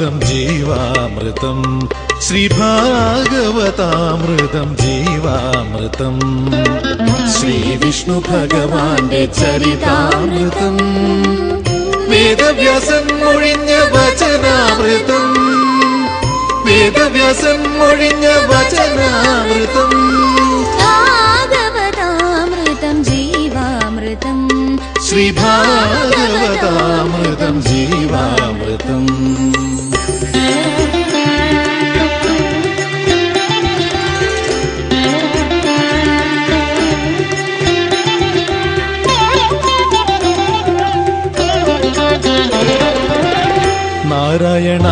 ശ്രീഭാഗവതാമൃതം ജീവാമൃതം ശ്രീഭാഗവതാമൃതം ജീവാമൃതം ശ്രീവിഷ്ണു ഭഗവാന്റെ ചരിതാമൃതം വേദവ്യാസൻ മൊഴിഞ്ഞ വചനാമൃതം വേദവ്യാസൻ മൊഴിഞ്ഞ വചനാമൃതം ഭാഗവതാമൃതം ജീവാമൃതം ശ്രീഭാഗവതാമൃതം ജീവാമൃതം നാരായണ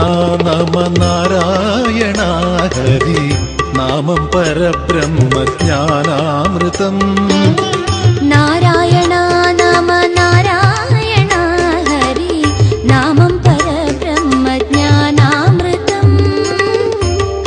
നമ നാരായണ ഹരി നാമം പരബ്രഹ്മജ്ഞാനാമൃതം നാരായണ നമ നാരായണ ഹരി നാമം പരബ്രഹ്മജ്ഞാനാമൃതം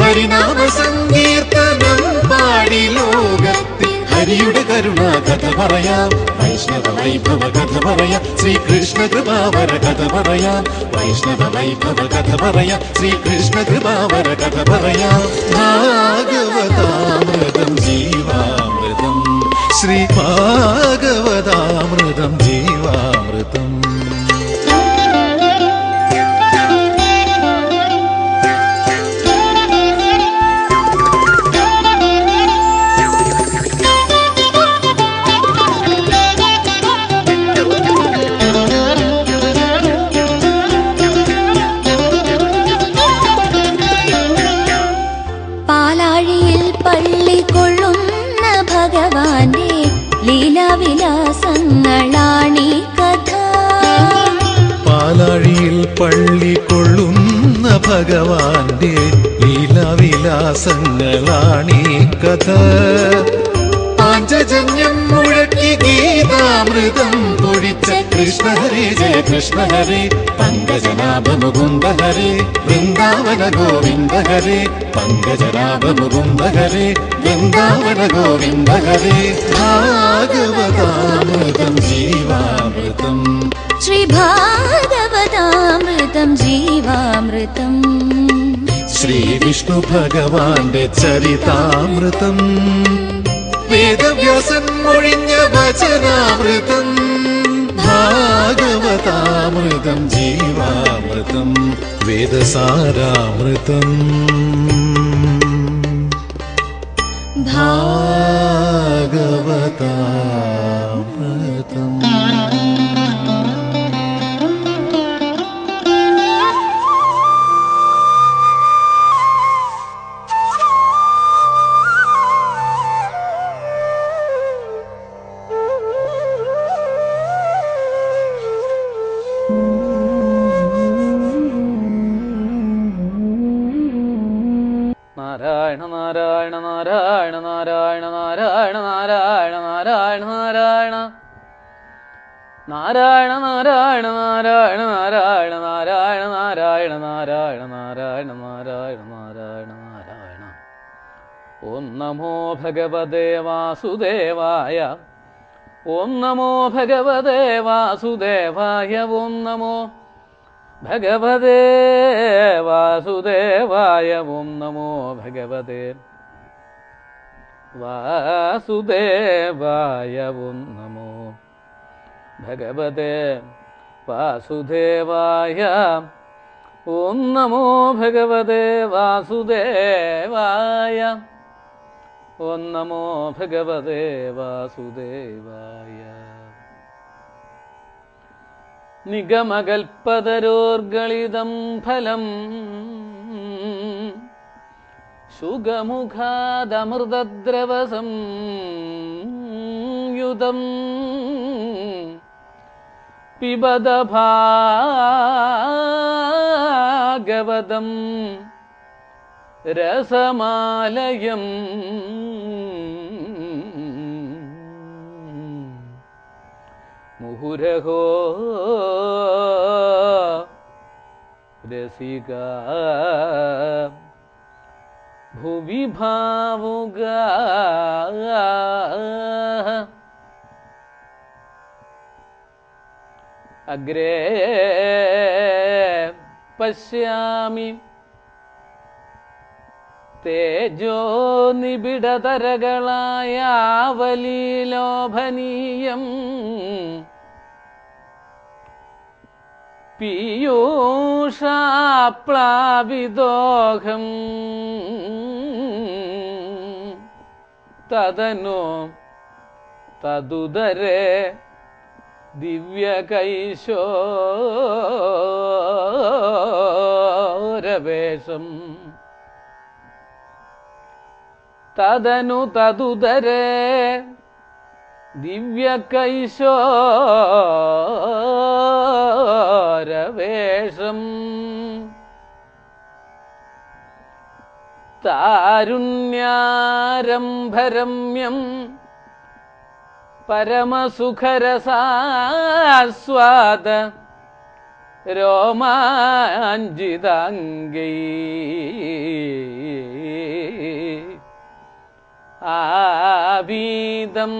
ഹരിനാമ സങ്കീർത്തനം പാടി ലോകത്തിൽ ഹരിയുടെ കരുണ കഥ പറയാം വൈഷ്ണവ വൈഭവ കഥ പറയാം ശ്രീകൃഷ്ണ കൃപാവര കഥ പറയാം വൈഷ്ണവ വൈഭവ കഥ പറയാം ശ്രീകൃഷ്ണ കൃപാവര കഥ പറയാം ഭാഗവതാമൃതം ജീവാമൃതം ശ്രീഭാഗവതാമൃതം ജീവാമൃതം ഭഗവാന്റെ ലീലാവിലാസങ്ങളാണീ കഥ പാലാഴിയിൽ പള്ളി കൊള്ളുന്ന ഭഗവാന്റെ ലീലാവിലാസങ്ങളാണീ കഥ പാഞ്ചജന്യം മുഴക്കി ഗീതാമൃതം പൊഴിച്ച കൃഷ്ണ ഹരേ ജയ കൃഷ്ണ ഹരേ പങ്കജനാഭ മുകുന്ദ ഹരേ വൃന്ദാവന ഗോവിന്ദ ഹരേ പങ്കജനാഭ മുകുന്ദ ഹരേ വൃന്ദാവന ഗോവിന്ദ ഹരേ ഭാഗവതാമൃതം ജീവാമൃതം ശ്രീഭാഗവതാമൃതം ജീവാമൃതം ശ്രീവിഷ്ണു ഭഗവാന്റെ ചരിതാമൃതം വേദവ്യാസൻ മൊഴിഞ്ഞ വചനാമൃതം ഭാഗവതാമൃതം ജീവാമൃതം വേദസാരാമൃതം ഭാഗവതാമൃതം നാരായണ നാരായണ നാരായണ നാരായണ നാരായണ നാരായണ നാരായണ നാരായണ നാരായണ നാരായണ നാരായണ നാരായണ നാരായണ നാരായണ നാരായണ നാരായണ നാരായണ നാരായണ ഓം നമോ ഭഗവതേ വാസുദേവായ ഓം നമോ ഭഗവതേ വാസുദേവായ ഓം നമോ ഭഗവതേ വാസുദേവായ ഓം നമോ ഭഗവതേ വാസുദേവായ ഓം നമോ ഭഗവതേ വാസുദേവായ ഓം നമോ ഭഗവതേ വാസുദേവായ ഓം നമോ ഭഗവതേ വാസുദേവായ നിഗമകൽപ്പതരോർഗളിതം ഫലം ശുഗമുഖാദമൃതദ്രവസം യുതം പിബത ഭാഗവതം രസമാലയം മുഹുരഹോ രസിക ഭുവി ഭാവുക അഗ്രേ പശ്യാമി തേജോ നിബിഡതരകളായ ആവലീലോഭനീയം പീയൂഷാപ്ലാവിദോഹം തദനോ തദുദരേ ദിവ്യകൈശോരവേഷം തദനു തദുദരേ ദിവ്യകൈശോരവേഷം താരുണ്യാരംഭരമ്യം പരമസുഖരസാസ്വാദ രോമാഞ്ചിതാംഗൈ ആവീതം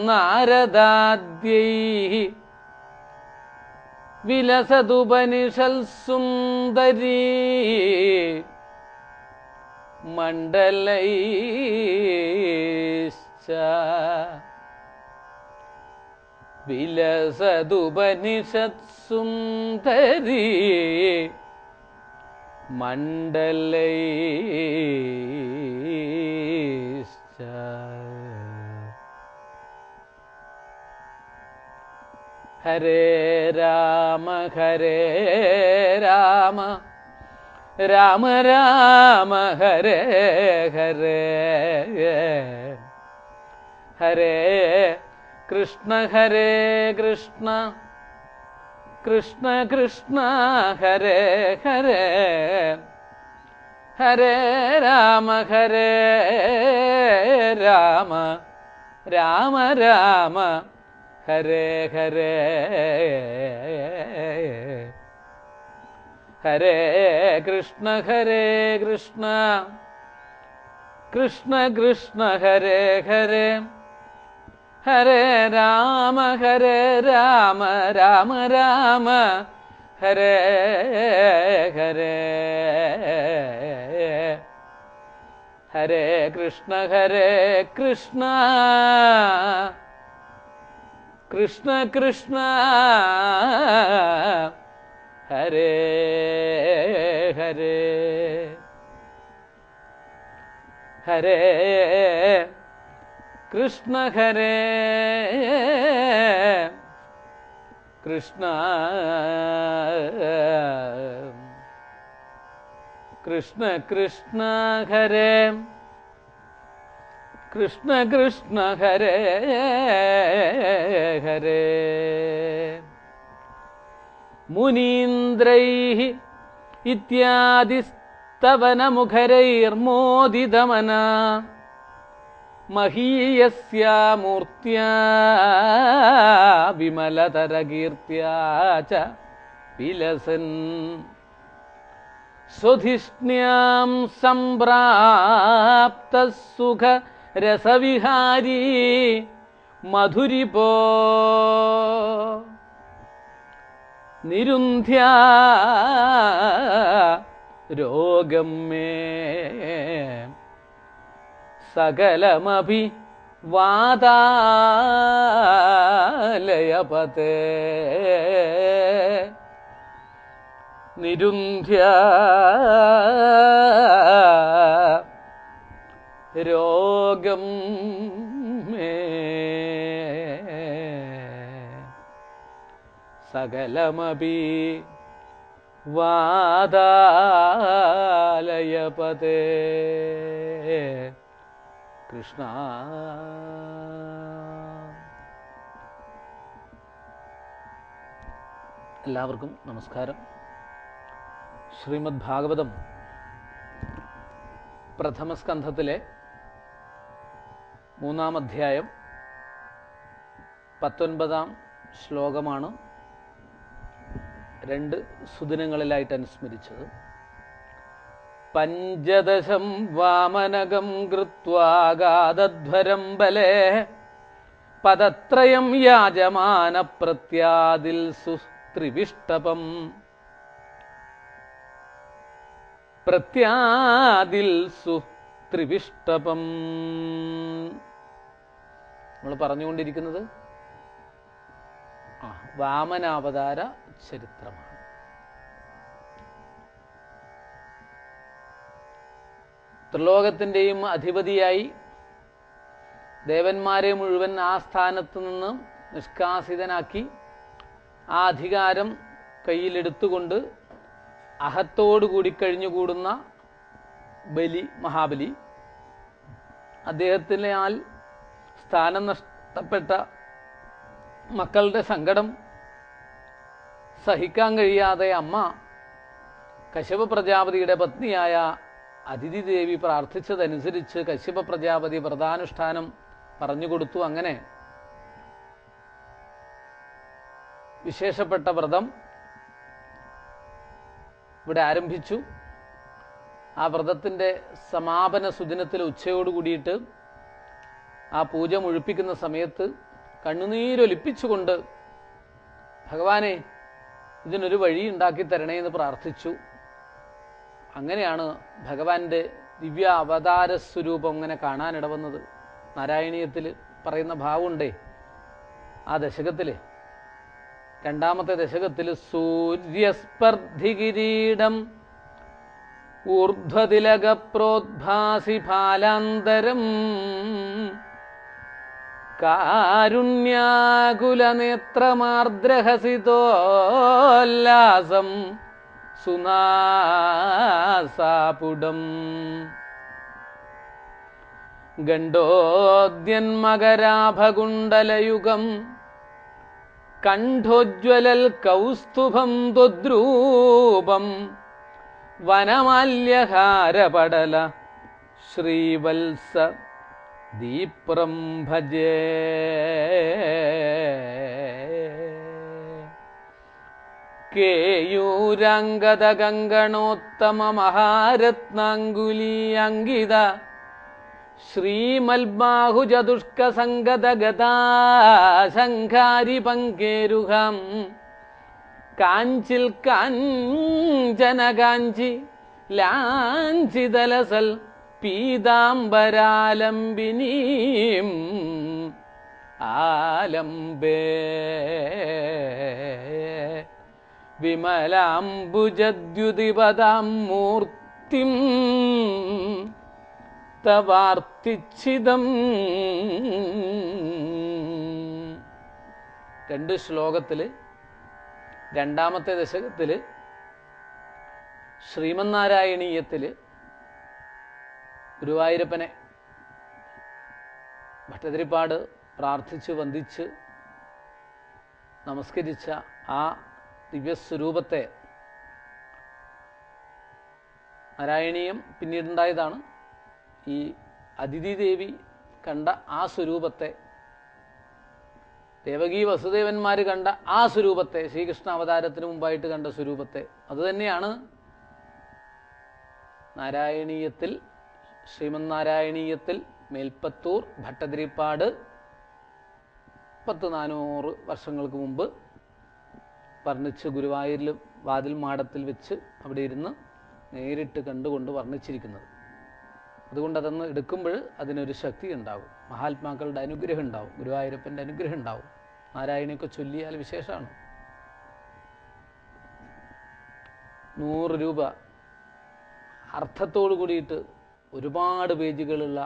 നാരദാദ്യൈ വിലസതുപനിഷൽ സുന്ദരീ മണ്ഡലൈശ്ച വിലസതുപനിഷത് സുന്ദരീ മണ്ഡലൈശ്ച ഹരേ രാമ രാമ രാമ ഹരേ ഹരേ ഹരേ കൃഷ്ണ കൃഷ്ണ കൃഷ്ണ ഹരേ ഹരേ ഹരേ രാമ രാമ രാമ ഹരേ ഹരേ ഹരേ കൃഷ്ണ കൃഷ്ണ കൃഷ്ണ ഹരേ ഹരേ ഹരേ രാമ രാമ രാമ ഹരേ ഹരേ ഹരേ കൃഷ്ണ കൃഷ്ണ കൃഷ്ണ ഹരേ ഹരേ ഹരേ കൃഷ്ണ കൃഷ്ണ കൃഷ്ണ ഹരേ കൃഷ്ണ ഹരേ ഹരേ മുനീന്ദ്രൈഃ ഇത്യാദിസ്തവനമുഖരൈർമോദിതമനാ മഹീയസ്യ മൂർത്യാ വിമലതരകീർത്യാ ച വിലസൻ സ്വധിഷ്ണ്യാം സംപ്രാപ്തസുഖ രസവിഹാരീ മധുരിപോ നിരുന്ധ്യാ രോഗം മേ സകലമഭി വാതാലയപതേ നിരുന്ധ്യാ രോഗം മേ സകലമപി വാതാലയപതേ കൃഷ്ണ. എല്ലാവർക്കും നമസ്കാരം. ശ്രീമദ് ഭാഗവതം പ്രഥമസ്കന്ധത്തിലെ 3-ാം അധ്യായം 19-ാം ശ്ലോകമാണ് 2 സുദിനങ്ങളിലായിട്ട് അനുസ്മരിച്ചത്. പഞ്ചദശം വാമനകം കൃത്വാഗാധധ്വരം ബലേ പദത്രയം യാജമാന പ്രത്യാദിൽ സുസ്ത്രിവിഷ്ടപം പ്രത്യാദിൽ സുത്രിവിഷ്ടപം. നമ്മൾ പറഞ്ഞുകൊണ്ടിരിക്കുന്നത് വാമനാവതാര ചരിത്രമാണ്. ത്രിലോകത്തിൻ്റെയും അധിപതിയായി ദേവന്മാരെ മുഴുവൻ ആ സ്ഥാനത്ത് നിന്ന് നിഷ്കാസിതനാക്കി ആ അധികാരം കയ്യിലെടുത്തുകൊണ്ട് അഹത്തോടുകൂടി കഴിഞ്ഞുകൂടുന്ന ബലി, മഹാബലി, അദ്ദേഹത്തിനാൽ സ്ഥാനം നഷ്ടപ്പെട്ട മക്കളുടെ സങ്കടം സഹിക്കാൻ കഴിയാതെ അമ്മ കശ്യപ പ്രജാപതിയുടെ പത്നിയായ അതിഥി ദേവി പ്രാർത്ഥിച്ചതനുസരിച്ച് കശ്യപ പ്രജാപതി വ്രതാനുഷ്ഠാനം പറഞ്ഞുകൊടുത്തു. അങ്ങനെ വിശേഷപ്പെട്ട വ്രതം ഇവിടെ ആരംഭിച്ചു. ആ വ്രതത്തിൻ്റെ സമാപന സുദിനത്തിൽ ഉച്ചയോട് കൂടിയിട്ട് ആ പൂജ മുഴുപ്പിക്കുന്ന സമയത്ത് കണ്ണുനീരൊലിപ്പിച്ചുകൊണ്ട് ഭഗവാനെ ഇതിനൊരു വഴി ഉണ്ടാക്കി തരണേ എന്ന് പ്രാർത്ഥിച്ചു. അങ്ങനെയാണ് ഭഗവാന്റെ ദിവ്യ അവതാര സ്വരൂപം അങ്ങനെ കാണാനിടവന്നത്. നാരായണീയത്തിൽ പറയുന്ന ഭാവമുണ്ടേ ആ ദശകത്തിൽ, രണ്ടാമത്തെ ദശകത്തിൽ സൂര്യസ്പർദ്ധി കിരീടം ഊർധ്വതിലക പ്രോദ്ഭാസി ഫാലാന്തരം കാരുണ്യാകുലനേത്രമാർദ്രഹസിതോല്ലാസം സുനാസാപുടം ഗണ്ഡോദ്യന്മകരാഭകുണ്ടലയുഗം കണ്ഠോജ്വലൽ കൗസ്തുഭം ത്വദ്രൂപം വനമാല്യഹാരപടല ശ്രീവത്സ ദീപ്രം ഭജേ. കേയൂരാംഗത കങ്കണോത്തമ മഹാരത്നാങ്കുലീ അങ്കിത ശ്രീമൽബാഹുചതുഷ്ക സംഗത ഗതാശങ്കാരി പങ്കേരുഹം കാഞ്ചിൽ കാഞ്ചന കാഞ്ചി ലാഞ്ചിതലസൽ പീതാംബരാലംബിനീം ആലംബേ വിമലാംബുജദ്യുതിപദാം മൂർത്തിം തവാർത്തിച്ഛിതം. രണ്ട് ശ്ലോകത്തിൽ രണ്ടാമത്തെ ദശകത്തിൽ ശ്രീമന്നാരായണീയത്തിൽ ഗുരുവായൂരപ്പനെ ഭട്ടതിരിപ്പാട് പ്രാർത്ഥിച്ച് വന്ദിച്ച് നമസ്കരിച്ച ആ ദിവ്യസ്വരൂപത്തെ, നാരായണീയം പിന്നീടുണ്ടായതാണ്, ഈ അതിഥി ദേവി കണ്ട ആ സ്വരൂപത്തെ, ദേവകീ വസുദേവന്മാർ കണ്ട ആ സ്വരൂപത്തെ, ശ്രീകൃഷ്ണ അവതാരത്തിന് മുമ്പായിട്ട് കണ്ട സ്വരൂപത്തെ, അതുതന്നെയാണ് നാരായണീയത്തിൽ, ശ്രീമന്നാരായണീയത്തിൽ മേൽപ്പത്തൂർ ഭട്ടതിരിപ്പാട് 400 വർഷങ്ങൾക്ക് മുമ്പ് വർണ്ണിച്ച് ഗുരുവായൂരിൽ വാതിൽ മാടത്തിൽ വെച്ച് അവിടെ ഇരുന്ന് നേരിട്ട് കണ്ടുകൊണ്ട് വർണ്ണിച്ചിരിക്കുന്നത്. അതുകൊണ്ട് അതൊന്ന് എടുക്കുമ്പോൾ അതിനൊരു ശക്തി ഉണ്ടാവും, മഹാത്മാക്കളുടെ അനുഗ്രഹം ഉണ്ടാവും, ഗുരുവായൂരപ്പൻ്റെ അനുഗ്രഹം ഉണ്ടാവും. നാരായണിയൊക്കെ ചൊല്ലിയാൽ വിശേഷമാണ്. 100 രൂപ അർത്ഥത്തോടു കൂടിയിട്ട് ഒരുപാട് പേജുകളുള്ള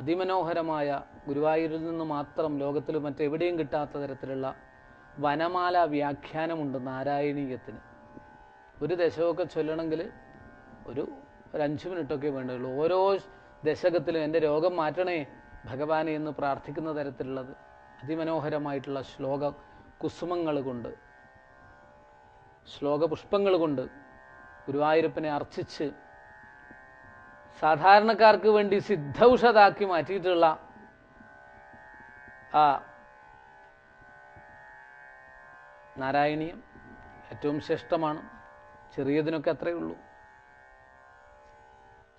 അതിമനോഹരമായ, ഗുരുവായൂരിൽ നിന്ന് മാത്രം ലോകത്തിൽ മറ്റെവിടെയും കിട്ടാത്ത തരത്തിലുള്ള വനമാല വ്യാഖ്യാനമുണ്ട് നാരായണീയത്തിന്. ഒരു ദശകമൊക്കെ ചൊല്ലണമെങ്കിൽ ഒരു 5 മിനിറ്റൊക്കെ വേണ്ടുള്ളൂ. ഓരോ ദശകത്തിലും എൻ്റെ രോഗം മാറ്റണേ ഭഗവാനെ എന്ന് പ്രാർത്ഥിക്കുന്ന തരത്തിലുള്ളത് അതിമനോഹരമായിട്ടുള്ള ശ്ലോക കുസുമങ്ങൾ കൊണ്ട്, ശ്ലോക പുഷ്പങ്ങൾ കൊണ്ട് ഗുരുവായൂരപ്പനെ അർച്ചിച്ച് സാധാരണക്കാർക്ക് വേണ്ടി സിദ്ധൌഷധാക്കി മാറ്റിയിട്ടുള്ള ആ നാരായണീയം ഏറ്റവും ശ്രേഷ്ഠമാണ്. ചെറിയതിനൊക്കെ അത്രയേ ഉള്ളൂ,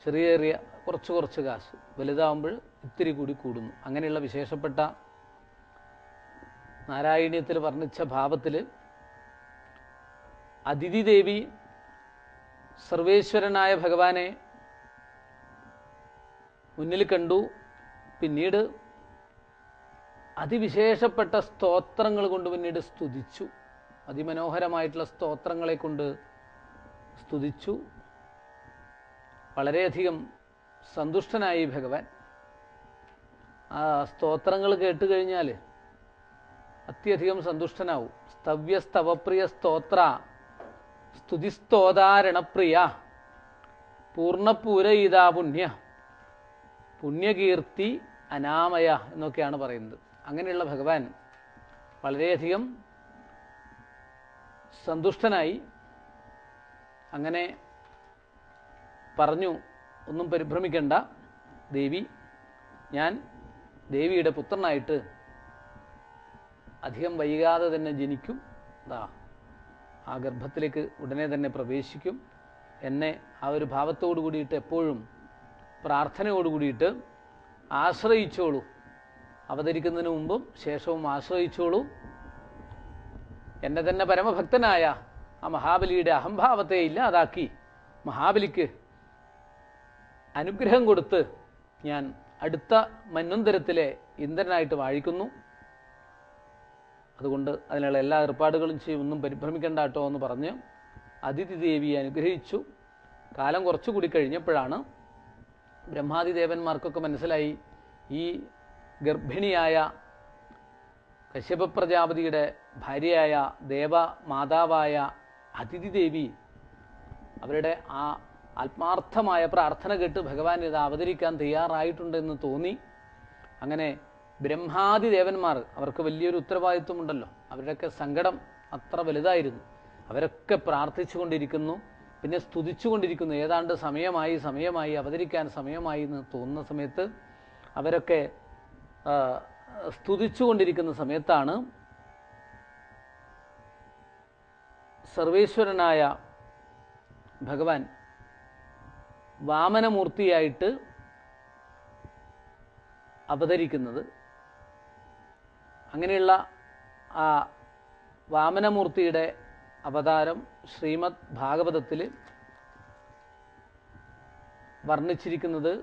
ചെറിയ കുറച്ച് കാശ്, വലുതാവുമ്പോൾ ഇത്തിരി കൂടി കൂടുന്നു. അങ്ങനെയുള്ള വിശേഷപ്പെട്ട നാരായണീയത്തിൽ വർണ്ണിച്ച ഭാവത്തിൽ അതിഥി ദേവി സർവേശ്വരനായ ഭഗവാനെ മുന്നിൽ കണ്ടു. പിന്നീട് അതിവിശേഷപ്പെട്ട സ്തോത്രങ്ങൾ കൊണ്ട് പിന്നീട് സ്തുതിച്ചു. അതിമനോഹരമായിട്ടുള്ള സ്തോത്രങ്ങളെ കൊണ്ട് സ്തുതിച്ചു. വളരെയധികം സന്തുഷ്ടനായി ഭഗവാൻ. ആ സ്തോത്രങ്ങൾ കേട്ട് കഴിഞ്ഞാൽ അത്യധികം സന്തുഷ്ടനാവും. സ്തവ്യസ്തവപ്രിയ സ്തോത്ര സ്തുതിസ്തോതാരണപ്രിയ പൂർണ്ണപൂരയിതാ പുണ്യ പുണ്യകീർത്തി അനാമയ എന്നൊക്കെയാണ് പറയുന്നത്. അങ്ങനെയുള്ള ഭഗവാൻ വളരെയധികം സന്തുഷ്ടനായി. അങ്ങനെ പറഞ്ഞു, ഒന്നും പരിഭ്രമിക്കണ്ട ദേവി, ഞാൻ ദേവിയുടെ പുത്രനായിട്ട് അധികം വൈകാതെ തന്നെ ജനിക്കും. ആ ഗർഭത്തിലേക്ക് ഉടനെ തന്നെ പ്രവേശിക്കും. എന്നെ ആ ഒരു ഭാവത്തോടു കൂടിയിട്ട് എപ്പോഴും പ്രാർത്ഥനയോടു കൂടിയിട്ട് ആശ്രയിച്ചോളൂ. അവതരിക്കുന്നതിന് മുമ്പും ശേഷവും ആശ്രയിച്ചോളൂ. എന്നെ തന്നെ പരമഭക്തനായ ആ മഹാബലിയുടെ അഹംഭാവത്തെ ഇല്ലാതാക്കി മഹാബലിക്ക് അനുഗ്രഹം കൊടുത്ത് ഞാൻ അടുത്ത മന്വന്തരത്തിലെ ഇന്ദ്രനായിട്ട് വാഴിക്കുന്നു. അതുകൊണ്ട് അതിനുള്ള എല്ലാ ഏർപ്പാടുകളും ചെയ്യും, ഒന്നും പരിഭ്രമിക്കണ്ട കേട്ടോ എന്ന് പറഞ്ഞ് അതിഥി ദേവിയെ അനുഗ്രഹിച്ചു. കാലം കുറച്ചുകൂടി കഴിഞ്ഞപ്പോഴാണ് ബ്രഹ്മാദി ദേവന്മാർക്കൊക്കെ മനസ്സിലായി ഈ ഗർഭിണിയായ കശ്യപ പ്രജാപതിയുടെ ഭാര്യയായ ദേവമാതാവായ അതിഥി ദേവി അവരുടെ ആ ആത്മാർത്ഥമായ പ്രാർത്ഥന കേട്ട് ഭഗവാൻ ഇത് അവതരിക്കാൻ തയ്യാറായിട്ടുണ്ടെന്ന് തോന്നി. അങ്ങനെ ബ്രഹ്മാദി ദേവന്മാർ, അവർക്ക് വലിയൊരു ഉത്തരവാദിത്വമുണ്ടല്ലോ, അവരുടെയൊക്കെ സങ്കടം അത്ര വലുതായിരുന്നു. അവരൊക്കെ പ്രാർത്ഥിച്ചു കൊണ്ടിരിക്കുന്നു, പിന്നെ സ്തുതിച്ചു കൊണ്ടിരിക്കുന്നു. ഏതാണ്ട് സമയമായി അവതരിക്കാൻ സമയമായി എന്ന് തോന്നുന്ന സമയത്ത് അവരൊക്കെ സ്തുതിച്ചു കൊണ്ടിരിക്കുന്ന സമയത്താണ് സർവേശ്വരനായ ഭഗവാൻ വാമനമൂർത്തിയായിട്ട് അവതരിക്കുന്നത്. അങ്ങനെയുള്ള ആ വാമനമൂർത്തിയുടെ അവതാരം ശ്രീമദ് ഭാഗവതത്തിൽ വർണ്ണിച്ചിരിക്കുന്നത്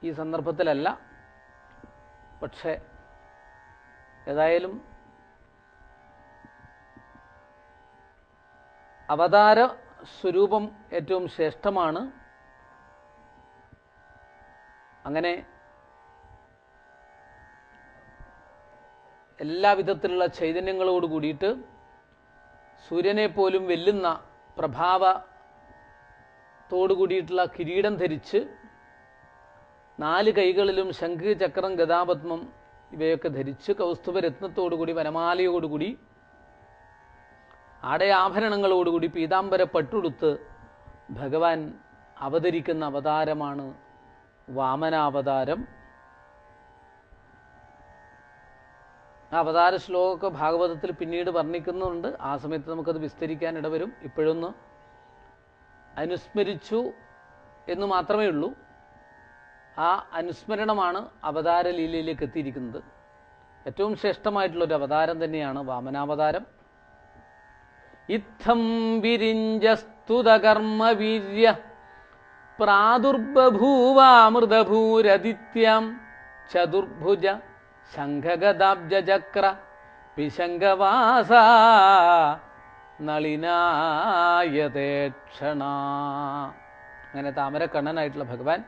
ഈ സന്ദർഭത്തിലല്ല. പക്ഷേ ഏതായാലും അവതാര സ്വരൂപം ഏറ്റവും ശ്രേഷ്ഠമാണ്. അങ്ങനെ എല്ലാവിധത്തിലുള്ള ചൈതന്യങ്ങളോട് കൂടിയിട്ട് സൂര്യനെ പോലും വെല്ലുന്ന പ്രഭാവത്തോടു കൂടിയിട്ടുള്ള കിരീടം ധരിച്ച് 4 കൈകളിലും ശംഖ്, ചക്രം, ഗദാപത്മം ഇവയൊക്കെ ധരിച്ച് കൗസ്തുഭരത്നത്തോടുകൂടി വനമാലയോടുകൂടി ആടയാഭരണങ്ങളോടുകൂടി പീതാംബര പട്ടുടുത്ത് ഭഗവാൻ അവതരിക്കുന്ന അവതാരമാണ് വാമനാവതാരം. ആ അവതാര ശ്ലോകമൊക്കെ ഭാഗവതത്തിൽ പിന്നീട് വർണ്ണിക്കുന്നുണ്ട്. ആ സമയത്ത് നമുക്കത് വിസ്തരിക്കാൻ ഇടവരും. ഇപ്പോഴൊന്ന് അനുസ്മരിച്ചു എന്ന് മാത്രമേ ഉള്ളൂ. ആ അനുസ്മരണമാണ് അവതാര ലീലയിലേക്ക് എത്തിയിരിക്കുന്നത്. ഏറ്റവും ശ്രേഷ്ഠമായിട്ടുള്ളൊരു അവതാരം തന്നെയാണ് വാമനാവതാരം. ഇത്തം വിരിഞ്ചസ്തുതകർമ്മവീര്യ പ്രാദുർബഭൂവാമൃതഭൂരദിത്യാം ചതുർഭുജ ശംഖഗദാബ്ജചക്ര പിശങ്കവാസ നളിനായതേക്ഷണ. അങ്ങനെ താമരക്കണ്ണനായിട്ടുള്ള ഭഗവാൻ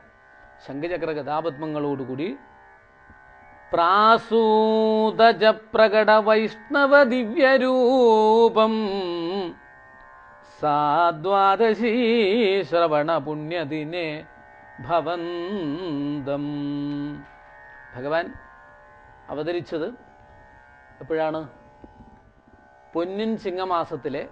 ശംഖചക്ര ഗദാപത്മങ്ങളോടുകൂടി പ്രാസൂതജ പ്രകട വൈഷ്ണവ ദിവ്യരൂപം സാദ്വാദശീ ശ്രവണ പുണ്യദിനെ ഭവന്തം. ഭഗവാൻ അവതരിച്ചത് എപ്പോഴാണ്? പൊന്നിൻ ചിങ്ങമാസത്തിലെ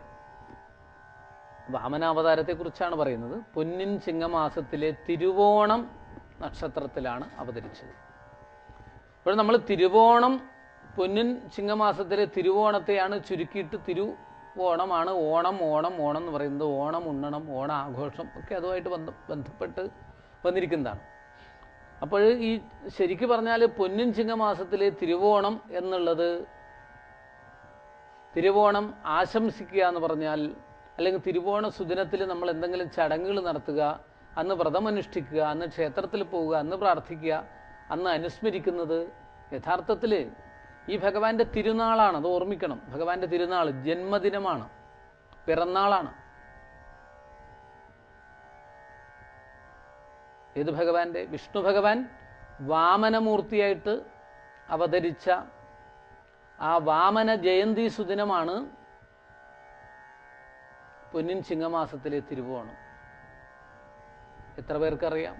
വാമനാവതാരത്തെക്കുറിച്ചാണ് പറയുന്നത്. പൊന്നിൻ ചിങ്ങമാസത്തിലെ തിരുവോണം നക്ഷത്രത്തിലാണ് അവതരിച്ചത്. അപ്പോൾ നമ്മൾ തിരുവോണം, പൊന്നിൻ ചിങ്ങമാസത്തിലെ തിരുവോണത്തെയാണ് ചുരുക്കിയിട്ട് തിരുവോണമാണ്. ഓണം എന്ന് പറയുന്നത് ഓണം ഉണ്ണണം, ഓണ ആഘോഷം ഒക്കെ അതുമായിട്ട് ബന്ധപ്പെട്ട് വന്നിരിക്കുന്നതാണ്. അപ്പോൾ ഈ ശരിക്ക് പറഞ്ഞാൽ പൊന്നിൻ ചിങ്ങമാസത്തിലെ തിരുവോണം എന്നുള്ളത്, തിരുവോണം ആശംസിക്കുക എന്ന് പറഞ്ഞാൽ അല്ലെങ്കിൽ തിരുവോണ സുദിനത്തിൽ നമ്മൾ എന്തെങ്കിലും ചടങ്ങുകൾ നടത്തുക, അന്ന് വ്രതമനുഷ്ഠിക്കുക, അന്ന് ക്ഷേത്രത്തിൽ പോവുക, അന്ന് പ്രാർത്ഥിക്കുക, അന്ന് അനുസ്മരിക്കുന്നത് യഥാർത്ഥത്തിൽ ഈ ഭഗവാന്റെ തിരുനാളാണ്. അത് ഓർമ്മിക്കണം. ഭഗവാന്റെ തിരുനാൾ ജന്മദിനമാണ്, പിറന്നാളാണ്. ഏത് ഭഗവാന്റെ? വിഷ്ണു ഭഗവാൻ വാമനമൂർത്തിയായിട്ട് അവതരിച്ച ആ വാമന ജയന്തി സുദിനമാണ് പൊന്നിൻ ചിങ്ങമാസത്തിലെ തിരുവോണം. എത്ര പേർക്കറിയാം?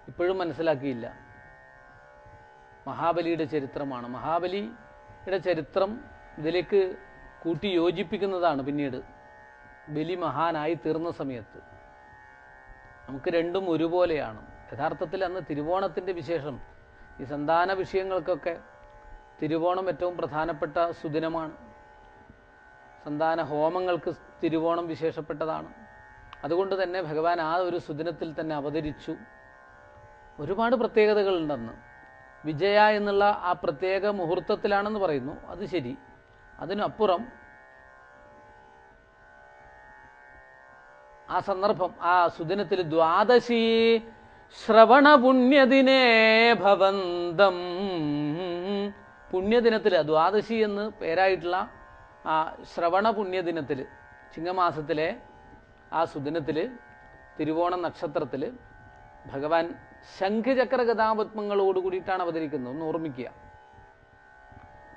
ഇപ്പോഴും മനസ്സിലാക്കിയില്ല. മഹാബലിയുടെ ചരിത്രമാണ്. മഹാബലിയുടെ ചരിത്രം ഇതിലേക്ക് കൂട്ടി യോജിപ്പിക്കുന്നതാണ് പിന്നീട് ബലി മഹാനായി തീർന്ന സമയത്ത്. നമുക്ക് രണ്ടും ഒരുപോലെയാണ്. യഥാർത്ഥത്തിൽ അന്ന് തിരുവോണത്തിൻ്റെ വിശേഷം, ഈ സന്താന വിഷയങ്ങൾക്കൊക്കെ തിരുവോണം ഏറ്റവും പ്രധാനപ്പെട്ട സുദിനമാണ്. സന്താന ഹോമങ്ങൾക്ക് തിരുവോണം വിശേഷപ്പെട്ടതാണ്. അതുകൊണ്ട് തന്നെ ഭഗവാൻ ആ ഒരു സുദിനത്തിൽ തന്നെ അവതരിച്ചു. ഒരുപാട് പ്രത്യേകതകളുണ്ടെന്ന്. വിജയ എന്നുള്ള ആ പ്രത്യേക മുഹൂർത്തത്തിലാണെന്ന് പറയുന്നു, അത് ശരി. അതിനപ്പുറം ആ സന്ദർഭം, ആ സുദിനത്തിൽ ദ്വാദശി ശ്രവണ പുണ്യദിനേ ഭവന്തം, പുണ്യദിനത്തിൽ ദ്വാദശി എന്ന് പേരായിട്ടുള്ള ആ ശ്രവണ പുണ്യദിനത്തിൽ, ചിങ്ങമാസത്തിലെ ആ സുദിനത്തിൽ, തിരുവോണ നക്ഷത്രത്തിൽ ഭഗവാൻ ശംഖചക്ര ഗതാപത്മങ്ങളോട് കൂടിയിട്ടാണ് അവതരിക്കുന്നത്. ഒന്ന് ഓർമ്മിക്കുക.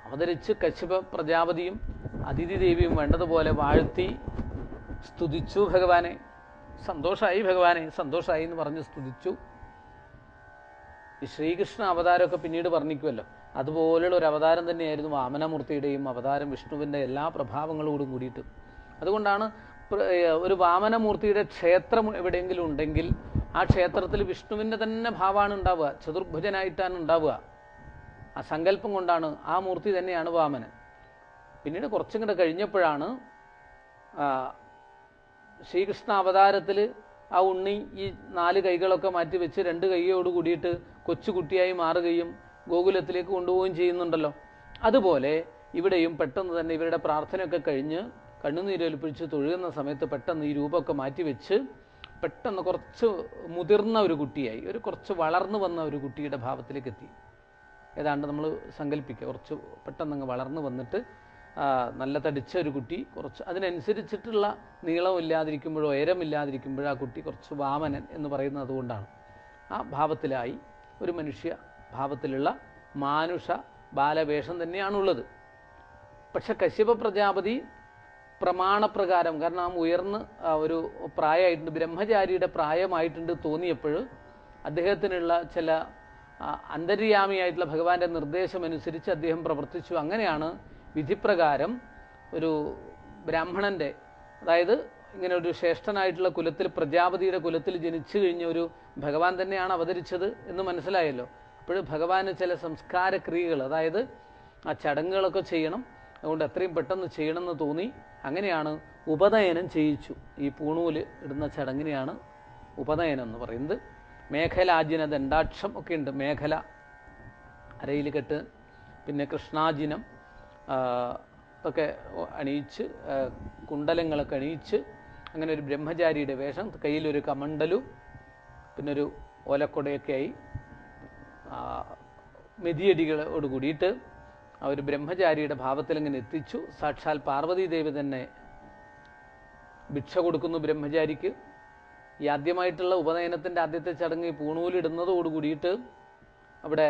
അവതരിച്ച് കശ്യപ പ്രജാപതിയും അതിഥി ദേവിയും വേണ്ടതുപോലെ വാഴ്ത്തി സ്തുതിച്ചു ഭഗവാനെ. സന്തോഷമായി ഭഗവാനെ, സന്തോഷമായി എന്ന് പറഞ്ഞ് സ്തുതിച്ചു. ഈ ശ്രീകൃഷ്ണ അവതാരമൊക്കെ പിന്നീട് വർണ്ണിക്കുമല്ലോ, അതുപോലെയുള്ള ഒരു അവതാരം തന്നെയായിരുന്നു വാമനമൂർത്തിയുടെയും അവതാരം, വിഷ്ണുവിൻ്റെ എല്ലാ പ്രഭാവങ്ങളോടും കൂടിയിട്ട്. അതുകൊണ്ടാണ് ഒരു വാമനമൂർത്തിയുടെ ക്ഷേത്രം എവിടെയെങ്കിലും ഉണ്ടെങ്കിൽ ആ ക്ഷേത്രത്തിൽ വിഷ്ണുവിൻ്റെ തന്നെ ഭാവമാണ് ഉണ്ടാവുക, ചതുർഭുജനായിട്ടാണ് ഉണ്ടാവുക. ആ സങ്കല്പം കൊണ്ടാണ്, ആ മൂർത്തി തന്നെയാണ് വാമനൻ. പിന്നീട് കുറച്ചും കൂടെ കഴിഞ്ഞപ്പോഴാണ് ശ്രീകൃഷ്ണ അവതാരത്തിൽ ആ ഉണ്ണി ഈ 4 കൈകളൊക്കെ മാറ്റി വെച്ച് 2 കൈയോട് കൂടിയിട്ട് കൊച്ചുകുട്ടിയായി മാറുകയും ഗോകുലത്തിലേക്ക് കൊണ്ടുപോവുകയും ചെയ്യുന്നുണ്ടല്ലോ. അതുപോലെ ഇവിടെയും പെട്ടെന്ന് തന്നെ ഇവരുടെ പ്രാർത്ഥനയൊക്കെ കഴിഞ്ഞ് കണ്ണുനീരൊലിപ്പിച്ച് തൊഴുകുന്ന സമയത്ത് പെട്ടെന്ന് ഈ രൂപമൊക്കെ മാറ്റിവെച്ച് പെട്ടെന്ന് കുറച്ച് മുതിർന്ന ഒരു കുട്ടിയായി, കുറച്ച് വളർന്നു വന്ന ഒരു കുട്ടിയുടെ ഭാവത്തിലേക്ക് എത്തി. ഏതാണ്ട് നമ്മൾ സങ്കല്പിക്കുക, കുറച്ച് പെട്ടെന്നങ്ങ് വളർന്നു വന്നിട്ട് നല്ല തടിച്ച ഒരു കുട്ടി, കുറച്ച് അതിനനുസരിച്ചിട്ടുള്ള നീളമില്ലാതിരിക്കുമ്പോഴോ ഉയരമില്ലാതിരിക്കുമ്പോഴോ ആ കുട്ടി കുറച്ച് വാമനൻ എന്ന് പറയുന്നത് അതുകൊണ്ടാണ്. ആ ഭാവത്തിലായി ഒരു മനുഷ്യ ഭാവത്തിലുള്ള മാനുഷ ബാലവേഷം തന്നെയാണുള്ളത്. പക്ഷെ കശ്യപ പ്രജാപതി പ്രമാണപ്രകാരം, കാരണം ആ ഉയർന്ന് ഒരു പ്രായമായിട്ടുണ്ട്, ബ്രഹ്മചാരിയുടെ പ്രായമായിട്ടുണ്ട് തോന്നിയപ്പോൾ അദ്ദേഹത്തിനുള്ള ചില അന്തര്യാമിയായിട്ടുള്ള ഭഗവാന്റെ നിർദ്ദേശമനുസരിച്ച് അദ്ദേഹം പ്രവർത്തിച്ചു. അങ്ങനെയാണ് വിധിപ്രകാരം ഒരു ബ്രാഹ്മണൻ്റെ, അതായത് ഇങ്ങനെ ഒരു ശ്രേഷ്ഠനായിട്ടുള്ള കുലത്തിൽ, പ്രജാപതിയുടെ കുലത്തിൽ ജനിച്ചു കഴിഞ്ഞ ഒരു ഭഗവാൻ തന്നെയാണ് അവതരിച്ചത് എന്ന് മനസ്സിലായല്ലോ. അപ്പോൾ ഭഗവാന് ചില സംസ്കാര ക്രിയകൾ, അതായത് ആ ചടങ്ങുകളൊക്കെ ചെയ്യണം, അതുകൊണ്ട് എത്രയും പെട്ടെന്ന് ചെയ്യണമെന്ന് തോന്നി. അങ്ങനെയാണ് ഉപനയനം ചെയ്യിച്ചു. ഈ പൂണൂല് ഇടുന്ന ചടങ്ങിനെയാണ് ഉപനയനം എന്ന് പറയുന്നത്. മേഖലാജിന ദണ്ഡാക്ഷം ഒക്കെ ഉണ്ട്. മേഖല അരയിൽ കെട്ട്, പിന്നെ കൃഷ്ണാജിനം ഒക്കെ അണിയിച്ച്, കുണ്ടലങ്ങളൊക്കെ അണിയിച്ച്, അങ്ങനെ ഒരു ബ്രഹ്മചാരിയുടെ വേഷം, കയ്യിലൊരു കമണ്ടലും പിന്നെ ഒരു ഓലക്കൊടയൊക്കെ ആയി മെതിയടികളോട് കൂടിയിട്ട് ആ ഒരു ബ്രഹ്മചാരിയുടെ ഭാവത്തിൽ ഇങ്ങനെ എത്തിച്ചു. സാക്ഷാൽ പാർവതീദേവി തന്നെ ഭിക്ഷ കൊടുക്കുന്നു ബ്രഹ്മചാരിക്ക്. ഈ ആദ്യമായിട്ടുള്ള ഉപനയനത്തിൻ്റെ ആദ്യത്തെ ചടങ്ങ് പൂണൂലിടുന്നതോട് കൂടിയിട്ട് അവിടെ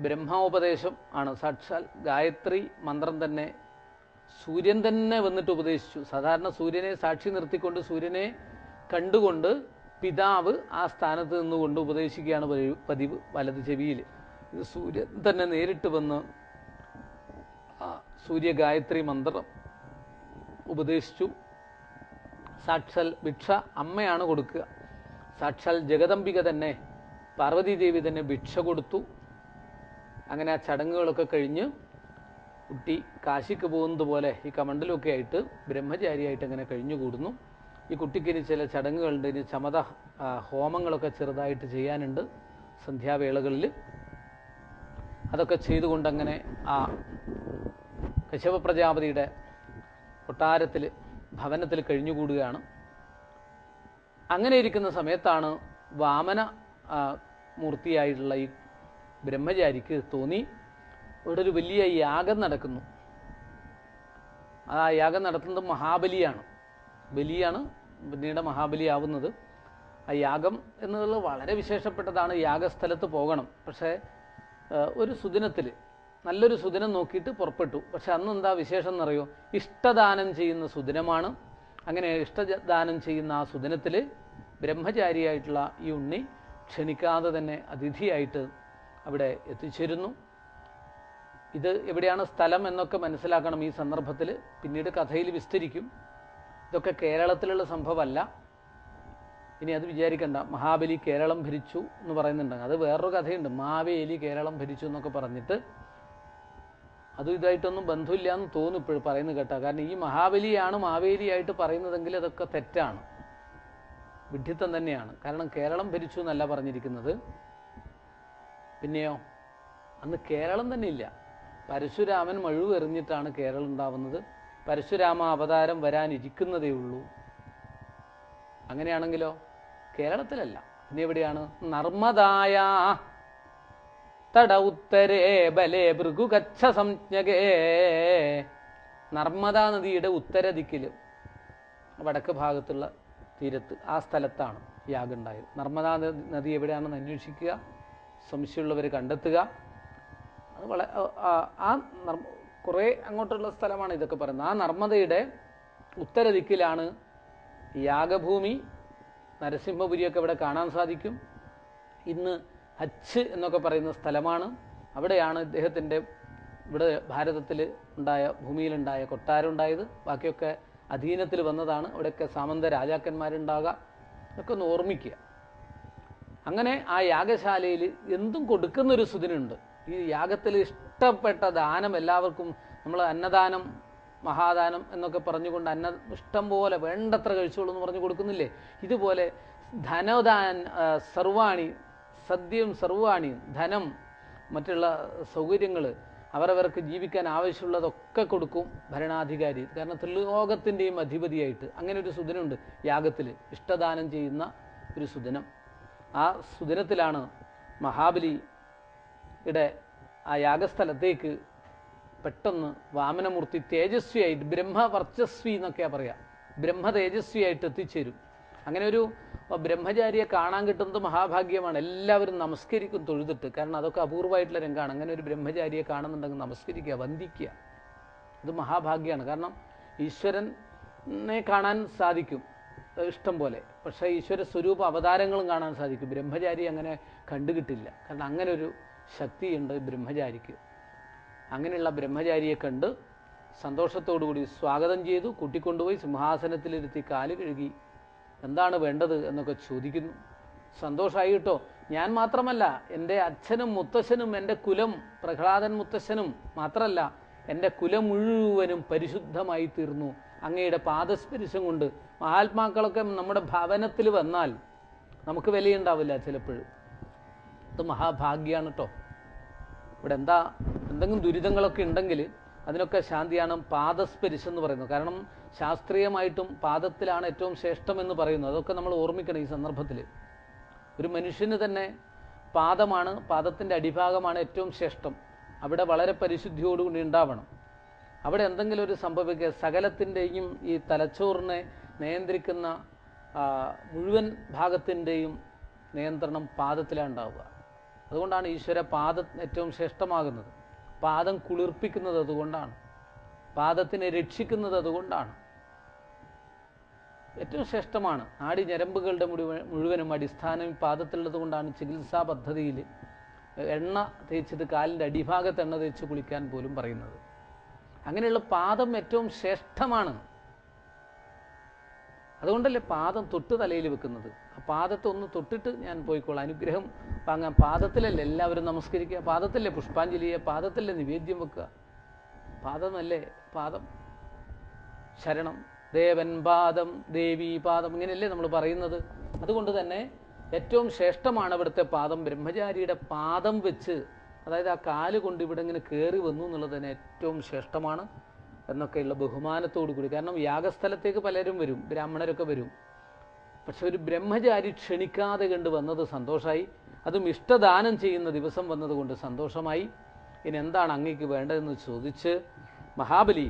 ബ്രഹ്മോപദേശം ആണ്. സാക്ഷാൽ ഗായത്രി മന്ത്രം തന്നെ സൂര്യൻ തന്നെ വന്നിട്ട് ഉപദേശിച്ചു. സാധാരണ സൂര്യനെ സാക്ഷി നിർത്തിക്കൊണ്ട്, സൂര്യനെ കണ്ടുകൊണ്ട് പിതാവ് ആ സ്ഥാനത്ത് നിന്നുകൊണ്ട് ഉപദേശിക്കുകയാണ് പതിവ് വലത് ചെവിയിൽ. ഇത് സൂര്യൻ തന്നെ നേരിട്ട് വന്ന് സൂര്യഗായത്രി മന്ത്രം ഉപദേശിച്ചു. സാക്ഷാൽ ഭിക്ഷ അമ്മയാണ് കൊടുക്കുക. സാക്ഷാൽ ജഗദംബിക തന്നെ, പാർവതീദേവി തന്നെ ഭിക്ഷ കൊടുത്തു. അങ്ങനെ ആ ചടങ്ങുകളൊക്കെ കഴിഞ്ഞ് കുട്ടി കാശിക്ക് പോകുന്നത് പോലെ ഈ കമണ്ടലൊക്കെ ആയിട്ട് ബ്രഹ്മചാരിയായിട്ട് അങ്ങനെ കഴിഞ്ഞുകൂടുന്നു. ഈ കുട്ടിക്ക് ഇനി ചില ചടങ്ങുകളുണ്ട്. ഇനി ചമത ഹോമങ്ങളൊക്കെ ചെറുതായിട്ട് ചെയ്യാനുണ്ട് സന്ധ്യാവേളകളിൽ. അതൊക്കെ ചെയ്തുകൊണ്ടങ്ങനെ ആ കശ്യപ പ്രജാപതിയുടെ കൊട്ടാരത്തിൽ ഭവനത്തിൽ കഴിഞ്ഞുകൂടുകയാണ്. അങ്ങനെ ഇരിക്കുന്ന സമയത്താണ് വാമന മൂർത്തിയായിട്ടുള്ള ഈ ബ്രഹ്മചാരിക്ക് തോന്നി ഇവിടെ ഒരു വലിയ യാഗം നടക്കുന്നു. ആ യാഗം നടത്തുന്നത് മഹാബലിയാണ്. ബലിയാണ് പിന്നീട് മഹാബലിയാവുന്നത്. ആ യാഗം എന്നുള്ളത് വളരെ വിശേഷപ്പെട്ടതാണ്. യാഗസ്ഥലത്ത് പോകണം. പക്ഷേ ഒരു സുദിനത്തിൽ നല്ലൊരു സുദിനം നോക്കിയിട്ട് പുറപ്പെട്ടു. പക്ഷെ അന്ന് എന്താ വിശേഷം എന്നറിയോ? ഇഷ്ടദാനം ചെയ്യുന്ന സുദിനമാണ്. അങ്ങനെ ഇഷ്ടദാനം ചെയ്യുന്ന ആ സുദിനത്തിൽ ബ്രഹ്മചാരിയായിട്ടുള്ള ഈ ഉണ്ണി ക്ഷണിക്കാതെ തന്നെ അതിഥിയായിട്ട് അവിടെ എത്തിച്ചേരുന്നു. ഇത് എവിടെയാണ് സ്ഥലം എന്നൊക്കെ മനസ്സിലാക്കണം ഈ സന്ദർഭത്തിൽ. പിന്നീട് കഥയിൽ വിസ്തരിക്കും. ഇതൊക്കെ കേരളത്തിലുള്ള സംഭവമല്ല. ഇനി അത് വിചാരിക്കണ്ട, മഹാബലി കേരളം ഭരിച്ചു എന്ന് പറയുന്നുണ്ട്. അത് വേറൊരു കഥയുണ്ട്, മാവേലി കേരളം ഭരിച്ചു എന്നൊക്കെ പറഞ്ഞിട്ട്. അതും ഇതായിട്ടൊന്നും ബന്ധമില്ല എന്ന് തോന്നുന്നു ഇപ്പോഴും പറയുന്നത് കേട്ടോ. കാരണം ഈ മഹാബലിയാണ് മാവേലിയായിട്ട് പറയുന്നതെങ്കിൽ അതൊക്കെ തെറ്റാണ്, വിഡ്ഢിത്തം തന്നെയാണ്. കാരണം കേരളം ഭരിച്ചു എന്നല്ല പറഞ്ഞിരിക്കുന്നത്. പിന്നെയോ അന്ന് കേരളം തന്നെ ഇല്ല. പരശുരാമൻ മഴുവ് എറിഞ്ഞിട്ടാണ് കേരളം ഉണ്ടാവുന്നത്. പരശുരാമ അവതാരം വരാനിരിക്കുന്നതേ ഉള്ളൂ. അങ്ങനെയാണെങ്കിലോ കേരളത്തിലല്ല. പിന്നെ എവിടെയാണ്? നർമ്മദായ തട ഉത്തരേ ബലേ ഭൃഗുഗച്ഛ സംജ്ഞകേ. നർമ്മദാ നദിയുടെ ഉത്തര ദിക്കിൽ വടക്ക് ഭാഗത്തുള്ള തീരത്ത് ആ സ്ഥലത്താണ് യാഗം ഉണ്ടായത്. നർമ്മദാ നദി എവിടെയാണെന്ന് അന്വേഷിക്കുക, സംശയമുള്ളവർ കണ്ടെത്തുക. അത് കുറേ അങ്ങോട്ടുള്ള സ്ഥലമാണ് ഇതൊക്കെ പറയുന്നത്. ആ നർമ്മദയുടെ ഉത്തര ദിക്കിലാണ് യാഗഭൂമി. നരസിംഹപുരിയൊക്കെ ഇവിടെ കാണാൻ സാധിക്കും. ഇന്ന് ഹച്ച് എന്നൊക്കെ പറയുന്ന സ്ഥലമാണ്. അവിടെയാണ് ഇദ്ദേഹത്തിൻ്റെ ഇവിടെ ഭാരതത്തിൽ ഉണ്ടായ ഭൂമിയിലുണ്ടായ കൊട്ടാരം ഉണ്ടായത്. ബാക്കിയൊക്കെ അധീനത്തിൽ വന്നതാണ്. അവിടെയൊക്കെ സാമന്ത രാജാക്കന്മാരുണ്ടാകുക. ഇതൊക്കെ ഒന്ന് ഓർമ്മിക്കുക. അങ്ങനെ ആ യാഗശാലയിൽ എന്തും കൊടുക്കുന്നൊരു സുദിനുണ്ട്. ഈ യാഗത്തിൽ ഇഷ്ടപ്പെട്ട ദാനം എല്ലാവർക്കും നമ്മൾ അന്നദാനം മഹാദാനം എന്നൊക്കെ പറഞ്ഞുകൊണ്ട് ഇഷ്ടം പോലെ വേണ്ടത്ര കഴിച്ചോളൂ എന്ന് പറഞ്ഞു കൊടുക്കുന്നില്ലേ? ഇതുപോലെ സർവാണി സദ്യയും സർവാണി, ധനം, മറ്റുള്ള സൗകര്യങ്ങൾ, അവരവർക്ക് ജീവിക്കാൻ ആവശ്യമുള്ളതൊക്കെ കൊടുക്കും ഭരണാധികാരി. കാരണം ത്രിലോകത്തിൻ്റെയും അധിപതിയായിട്ട് അങ്ങനെ ഒരു സുദിനമുണ്ട് യാഗത്തിൽ, ഇഷ്ടദാനം ചെയ്യുന്ന ഒരു സുദിനം. ആ സുദിനത്തിലാണ് മഹാബലിയുടെ ആ യാഗസ്ഥലത്തേക്ക് പെട്ടെന്ന് വാമനമൂർത്തി തേജസ്വിയായിട്ട്, ബ്രഹ്മവർച്ചസ്വി എന്നൊക്കെയാണ് പറയുക, ബ്രഹ്മ തേജസ്വിയായിട്ട് എത്തിച്ചേരും. അങ്ങനെ ഒരു ബ്രഹ്മചാരിയെ കാണാൻ കിട്ടുന്നത് മഹാഭാഗ്യമാണ്. എല്ലാവരും നമസ്കരിക്കും തൊഴുതിട്ട്. കാരണം അതൊക്കെ അപൂർവമായിട്ടുള്ള രംഗമാണ്. അങ്ങനെ ഒരു ബ്രഹ്മചാരിയെ കാണുന്നുണ്ടെങ്കിൽ നമസ്കരിക്കുക, വന്ദിക്കുക. ഇത് മഹാഭാഗ്യമാണ്. കാരണം ഈശ്വരനെ കാണാൻ സാധിക്കും ഇഷ്ടം പോലെ. പക്ഷേ ഈശ്വര സ്വരൂപ അവതാരങ്ങളും കാണാൻ സാധിക്കും. ബ്രഹ്മചാരി അങ്ങനെ കണ്ടുകിട്ടില്ല. കാരണം അങ്ങനെ ഒരു ശക്തിയുണ്ട് ബ്രഹ്മചാരിക്ക്. അങ്ങനെയുള്ള ബ്രഹ്മചാരിയെ കണ്ട് സന്തോഷത്തോടുകൂടി സ്വാഗതം ചെയ്തു. കൂട്ടിക്കൊണ്ടുപോയി സിംഹാസനത്തിലിരുത്തി കാല് കഴുകി എന്താണ് വേണ്ടത് എന്നൊക്കെ ചോദിക്കുന്നു. സന്തോഷമായി കേട്ടോ. ഞാൻ മാത്രമല്ല, എൻ്റെ അച്ഛനും മുത്തശ്ശനും എൻ്റെ കുലം പ്രഹ്ലാദൻ മുത്തശ്ശനും മാത്രമല്ല, എൻ്റെ കുലം മുഴുവനും പരിശുദ്ധമായി തീർന്നു അങ്ങയുടെ പാദസ്പരിശം കൊണ്ട്. മഹാത്മാക്കളൊക്കെ നമ്മുടെ ഭവനത്തിൽ വന്നാൽ നമുക്ക് വിലയുണ്ടാവില്ല ചിലപ്പോഴും. ഇത് മഹാഭാഗ്യമാണ് കേട്ടോ. ഇവിടെ എന്തെങ്കിലും ദുരിതങ്ങളൊക്കെ ഉണ്ടെങ്കിൽ അതിനൊക്കെ ശാന്തിയാണ് പാദസ്പരിശം എന്ന് പറയുന്നത്. കാരണം ശാസ്ത്രീയമായിട്ടും പാദത്തിലാണ് ഏറ്റവും ശ്രേഷ്ഠമെന്ന് പറയുന്നത്. അതൊക്കെ നമ്മൾ ഓർമ്മിക്കണം ഈ സന്ദർഭത്തിൽ. ഒരു മനുഷ്യന് തന്നെ പാദമാണ്, പാദത്തിൻ്റെ അടിഭാഗമാണ് ഏറ്റവും ശ്രേഷ്ഠം. അവിടെ വളരെ പരിശുദ്ധിയോടുകൂടി ഉണ്ടാവണം. അവിടെ എന്തെങ്കിലും ഒരു സംഭവിക്കുക, സകലത്തിൻ്റെയും ഈ തലച്ചോറിനെ നിയന്ത്രിക്കുന്ന മുഴുവൻ ഭാഗത്തിൻ്റെയും നിയന്ത്രണം പാദത്തിലാണ് ഉണ്ടാവുക. അതുകൊണ്ടാണ് ഈശ്വര പാദം ഏറ്റവും ശ്രേഷ്ഠമാകുന്നത്. പാദം കുളിർപ്പിക്കുന്നത് അതുകൊണ്ടാണ്, പാദത്തിനെ രക്ഷിക്കുന്നത് അതുകൊണ്ടാണ്. ഏറ്റവും ശ്രേഷ്ഠമാണ്. നാഡി ഞരമ്പുകളുടെ മുഴുവനും അടിസ്ഥാനം പാദത്തിലുള്ളത് കൊണ്ടാണ് ചികിത്സാ പദ്ധതിയിൽ എണ്ണ തേച്ചിട്ട് കാലിൻ്റെ അടിഭാഗത്ത് എണ്ണ തേച്ച് കുളിക്കാൻ പോലും പറയുന്നത്. അങ്ങനെയുള്ള പാദം ഏറ്റവും ശ്രേഷ്ഠമാണ്. അതുകൊണ്ടല്ലേ പാദം തൊട്ട് തലയിൽ വെക്കുന്നത്. ആ പാദത്തെ ഒന്ന് തൊട്ടിട്ട് ഞാൻ പോയിക്കോളാം, അനുഗ്രഹം വാങ്ങാൻ. പാദത്തിലല്ലേ എല്ലാവരും നമസ്കരിക്കുക, പാദത്തിലല്ലേ പുഷ്പാഞ്ജലി ചെയ്യുക, പാദത്തിലല്ലേ നിവേദ്യം വെക്കുക. പാദമല്ലേ പാദം. ശരണം ദേവൻ പാദം, ദേവി പാദം, ഇങ്ങനെയല്ലേ നമ്മൾ പറയുന്നത്. അതുകൊണ്ട് തന്നെ ഏറ്റവും ശ്രേഷ്ഠമാണ് ഇവിടുത്തെ പാദം. ബ്രഹ്മചാരിയുടെ പാദം വെച്ച്, അതായത് ആ കാല് കൊണ്ട് ഇവിടെ ഇങ്ങനെ കയറി വന്നു എന്നുള്ളത് തന്നെ ഏറ്റവും ശ്രേഷ്ഠമാണ്. എന്നൊക്കെയുള്ള ബഹുമാനത്തോടു കൂടി. കാരണം യാഗസ്ഥലത്തേക്ക് പലരും വരും, ബ്രാഹ്മണരൊക്കെ വരും. പക്ഷെ ഒരു ബ്രഹ്മചാരി ക്ഷണിക്കാതെ കണ്ട് വന്നത് സന്തോഷമായി, അതും ഇഷ്ടദാനം ചെയ്യുന്ന ദിവസം വന്നതുകൊണ്ട് സന്തോഷമായി. ഇനി എന്താണ് അങ്ങേക്ക് വേണ്ടതെന്ന് ചോദിച്ച് മഹാബലി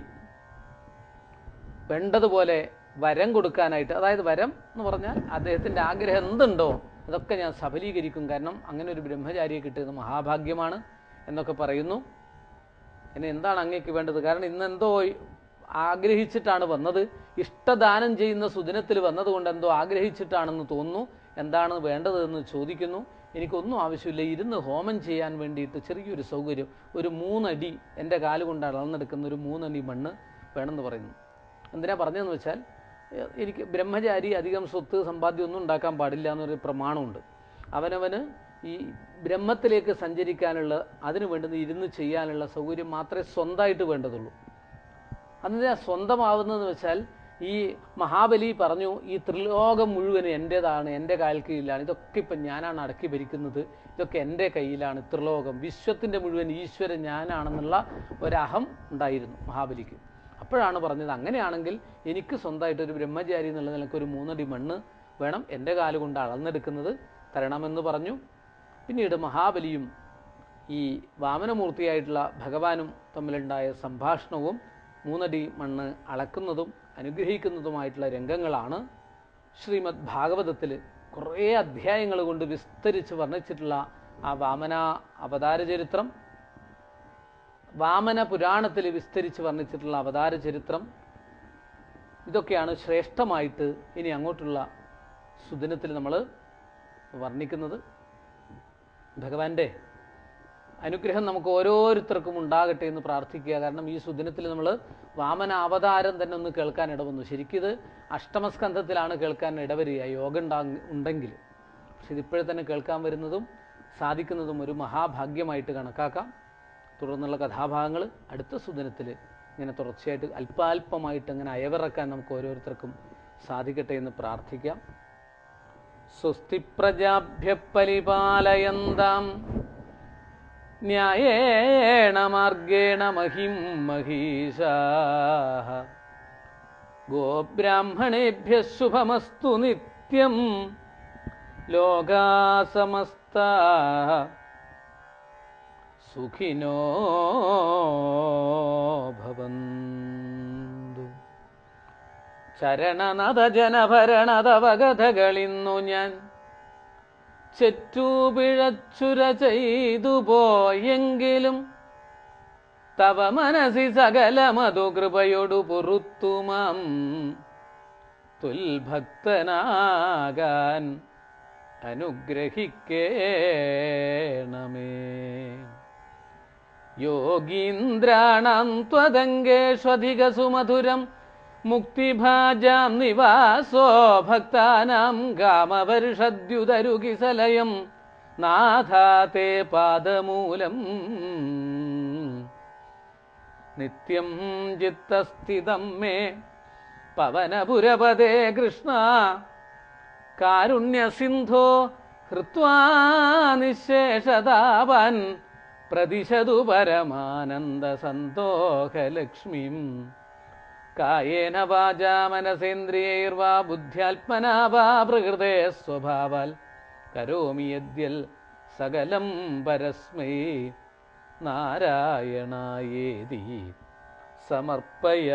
വേണ്ടതുപോലെ വരം കൊടുക്കാനായിട്ട്, അതായത് വരം എന്ന് പറഞ്ഞാൽ അദ്ദേഹത്തിൻ്റെ ആഗ്രഹം എന്തുണ്ടോ അതൊക്കെ ഞാൻ സഫലീകരിക്കും, കാരണം അങ്ങനെ ഒരു ബ്രഹ്മചാരിയെ കിട്ടിയത് മഹാഭാഗ്യമാണ് എന്നൊക്കെ പറയുന്നു. ഇനി എന്താണ് അങ്ങേക്ക് വേണ്ടത്? കാരണം ഇന്നെന്തോ ആഗ്രഹിച്ചിട്ടാണ് വന്നത്, ഇഷ്ടദാനം ചെയ്യുന്ന സുദിനത്തിൽ വന്നതുകൊണ്ട് എന്തോ ആഗ്രഹിച്ചിട്ടാണെന്ന് തോന്നുന്നു. എന്താണ് വേണ്ടതെന്ന് ചോദിക്കുന്നു. എനിക്കൊന്നും ആവശ്യമില്ല, ഇരുന്ന് ഹോമം ചെയ്യാൻ വേണ്ടിയിട്ട് ചെറിയൊരു സൗകര്യം, ഒരു 3 അടി എൻ്റെ കാലുകൊണ്ട് അളന്നെടുക്കുന്ന ഒരു 3 അടി മണ്ണ് വേണമെന്ന് പറയുന്നു. എന്തിനാ പറഞ്ഞതെന്ന് വെച്ചാൽ, എനിക്ക് ബ്രഹ്മചാരി അധികം സ്വത്ത് സമ്പാദ്യം ഒന്നും ഉണ്ടാക്കാൻ പാടില്ല എന്നൊരു പ്രമാണമുണ്ട്. അവനവന് ഈ ബ്രഹ്മത്തിലേക്ക് സഞ്ചരിക്കാനുള്ള, അതിന് വേണ്ടുന്ന ഇരുന്ന് ചെയ്യാനുള്ള സൗകര്യം മാത്രമേ സ്വന്തമായിട്ട് വേണ്ടതുള്ളൂ. അതിന് സ്വന്തമാവുന്നതെന്ന് വെച്ചാൽ, ഈ മഹാബലി പറഞ്ഞു, ഈ ത്രിലോകം മുഴുവനും എൻ്റേതാണ്, എൻ്റെ കാൽ കീഴിലാണ്, ഇതൊക്കെ ഇപ്പം ഞാനാണ് അടക്കി ഭരിക്കുന്നത്, ഇതൊക്കെ എൻ്റെ കയ്യിലാണ്, ത്രിലോകം വിശ്വത്തിൻ്റെ മുഴുവൻ ഈശ്വരൻ ഞാനാണെന്നുള്ള ഒരഹം ഉണ്ടായിരുന്നു മഹാബലിക്ക്. അപ്പോഴാണ് പറഞ്ഞത്, അങ്ങനെയാണെങ്കിൽ എനിക്ക് സ്വന്തമായിട്ടൊരു ബ്രഹ്മചാരി എന്നുള്ള നിലയ്ക്ക് ഒരു 3 അടി മണ്ണ് വേണം, എൻ്റെ കാലുകൊണ്ട് അളന്നെടുക്കുന്നത് തരണമെന്ന് പറഞ്ഞു. പിന്നീട് മഹാബലിയും ഈ വാമനമൂർത്തിയായിട്ടുള്ള ഭഗവാനും തമ്മിലുണ്ടായ സംഭാഷണവും 3 അടി മണ്ണ് അളക്കുന്നതും അനുഗ്രഹിക്കുന്നതുമായിട്ടുള്ള രംഗങ്ങളാണ് ശ്രീമദ് ഭാഗവതത്തിൽ കുറേ അധ്യായങ്ങൾ കൊണ്ട് വിസ്തരിച്ച് വർണ്ണിച്ചിട്ടുള്ള ആ വാമന അവതാര ചരിത്രം, വാമന പുരാണത്തിൽ വിസ്തരിച്ച് വർണ്ണിച്ചിട്ടുള്ള അവതാര ചരിത്രം. ഇതൊക്കെയാണ് ശ്രേഷ്ഠമായിട്ട് ഇനി അങ്ങോട്ടുള്ള സുദിനത്തിൽ നമ്മൾ വർണ്ണിക്കുന്നത്. ഭഗവാന്റെ അനുഗ്രഹം നമുക്ക് ഓരോരുത്തർക്കും ഉണ്ടാകട്ടെ എന്ന് പ്രാർത്ഥിക്കുക. കാരണം ഈ സുദിനത്തിൽ നമ്മൾ വാമന അവതാരം തന്നെ ഒന്ന് കേൾക്കാൻ ഇടവന്നു. ശരിക്കിത് അഷ്ടമസ്കന്ധത്തിലാണ് കേൾക്കാൻ ഇടവരിക, യോഗം ഉണ്ടെങ്കിൽ. പക്ഷെ ഇതിപ്പോഴെ തന്നെ കേൾക്കാൻ വരുന്നതും സാധിക്കുന്നതും ഒരു മഹാഭാഗ്യമായിട്ട് കണക്കാക്കാം. തുടർന്നുള്ള കഥാഭാഗങ്ങൾ അടുത്ത സുദിനത്തിൽ ഇങ്ങനെ തുടർച്ചയായിട്ട് അല്പാൽപമായിട്ട് അങ്ങനെ അയവിറക്കാൻ നമുക്ക് ഓരോരുത്തർക്കും സാധിക്കട്ടെ എന്ന് പ്രാർത്ഥിക്കാം. സ്വസ്തി പ്രജാഭ്യ പരിപാലയന്താം ന്യായേണ മാർഗേണ മഹിം മഹീഷാഃ ഗോബ്രാഹ്മണേഭ്യഃ ശുഭമസ്തു നിത്യം ലോകാഃ സമസ്താഃ സുഖിനോ ഭവന്തു. ചരണനദ ജനഭരണതവകഥകളിന്നു ഞാൻ ചെറ്റുപിഴച്ചുര ചെയ്തു പോയെങ്കിലും തവ മനസി സകലമതു കൃപയൊടു പൊറുത്തുമാം തുൽഭക്തനാകാൻ അനുഗ്രഹിക്കേണമേ. യോഗീന്ദ്രാണാം ത്വദംഗേഷ്വധിക സുമധുരം മുക്തിഭാജാം നിവാസോ ഭക്താനാം കാമവർഷദ്യുതരുകിസലയം നാഥാ തേ പാദമൂലം നിത്യം ചിത്തസ്ഥിതം മേ പവനപുരപദേ കൃഷ്ണ കാരുണ്യസിന്ധോ ഹൃത്വാ നിശേഷതാവാൻ പ്രതിശതു പരമാനന്ദസന്തോഷലക്ഷ്മീം കായേന വാചാ മനസേന്ദ്രിയൈർവാ ബുദ്ധ്യാത്മനാ വാ പ്രകൃതേ സ്വഭാവാൽ കരോമി യദ്യൽ സകലം പരസ്മൈ നാരായണായേതി സമർപ്പയാമി.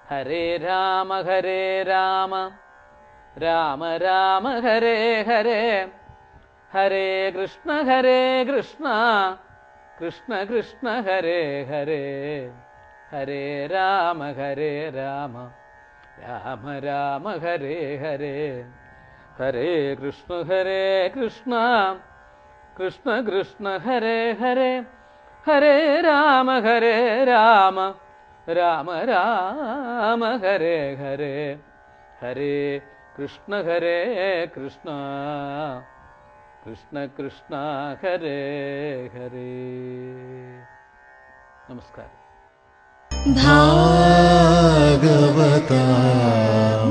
ഹരേ രാമ രാമ രാമ ഹരേ ഹരേ, ഹരേ കൃഷ്ണ കൃഷ്ണ കൃഷ്ണ ഹരേ ഹരേ, ഹരേ രാമ രാമ രാമ ഹരേ ഹരേ, ഹരേ കൃഷ്ണ കൃഷ്ണ കൃഷ്ണ ഹരേ ഹരേ, ഹരേ രാമ രാമ രാമ ഹരേ ഹരേ, ഹരേ കൃഷ്ണ കൃഷ്ണ കൃഷ്ണ കൃഷ്ണ ഹരേ ഹരേ. നമസ്കാരം. ഭാഗവതാം